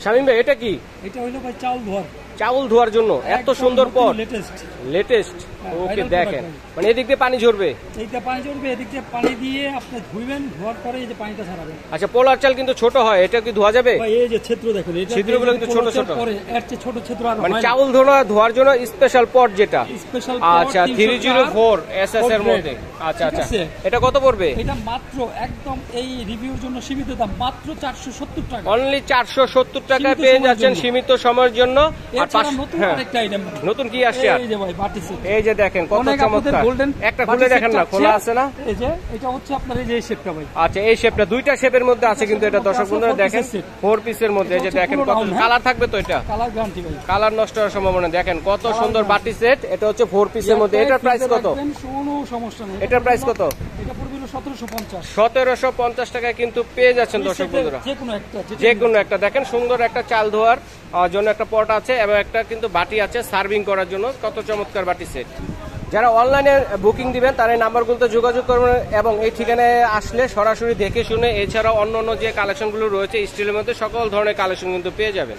শামীম ভাই এটা কি? এটা হইলো ভাই চাউল ধোয়ার। চাউল ধোয়ার জন্য এত সুন্দর পট, লেটেস্ট। ওকে দেখেন, মানে এদিক দিয়ে পানি ঝরবে, এইটা পানি ঝরবে, এদিক দিয়ে পানি দিয়ে আপনি ধুইবেন, ধোয়ার পরে এই যে পানিটা ছাড়াবেন। আচ্ছা, পোলার চাল কিন্তু ছোট হয়, এটা কি ধোয়া যাবে? ভাই এই যে ছিদ্র দেখুন, এটা ছিদ্রগুলো কিন্তু ছোট ছোট, পরে এর চেয়ে ছোট ছিদ্র আর মানে চাউল ধোয়ার জন্য স্পেশাল পট যেটা। স্পেশাল আচ্ছা 304 এসএস এর মধ্যে। আচ্ছা আচ্ছা, এটা কত পড়বে? এটা মাত্র একদম এই রিভিউর জন্য সীমিত দাম, মাত্র 470 টাকা। অনলি 470 টাকায় পেয়ে যাচ্ছেন সীমিত সময়ের জন্য। আর নতুন আরেকটা আইটেম, নতুন কি আসছে? এই যে ভাই বাটি সেট, এই যে দেখেন কত চমৎকার। একটা খুলে দেখেন না, খোলা আছে না? এই যে এটা হচ্ছে আপনার এই যে শেপটা ভাই। আচ্ছা, এই শেপটা দুইটা শেপের মধ্যে আছে কিন্তু এটা দর্শক বন্ধুরা দেখেন 4 পিসের মধ্যে। এই যে দেখেন কত কালার থাকবে, তো এটা কালার গ্যারান্টি ভাই, কালার নষ্ট হওয়ার সম্ভাবনা। দেখেন কত সুন্দর বাটি সেট, এটা হচ্ছে 4 পিসের মধ্যে। এটার প্রাইস কত? কোনো সমস্যা নেই, এটার প্রাইস কত? এটা পড়বে 1750। 1750 টাকায় কিন্তু পেয়ে যাচ্ছেন দর্শক বন্ধুরা, যে কোনো একটা। দেখেন সুন্দর একটা চাল ধোয়ার জন্য একটা পট আছে এবং একটা কিন্তু বাটি আছে সার্ভিং করার জন্য। কত চমৎকার বাটি সেট। যারা অনলাইনে বুকিং দিবেন তারা এই নাম্বারগুলোতে যোগাযোগ করবেন এবং এই ঠিকানায় আসলে সরাসরি দেখে শুনে, এছাড়াও অন্য যে কালেকশনগুলো রয়েছে স্টিলের মধ্যে সকল ধরনের কালেকশন কিন্তু পেয়ে যাবেন।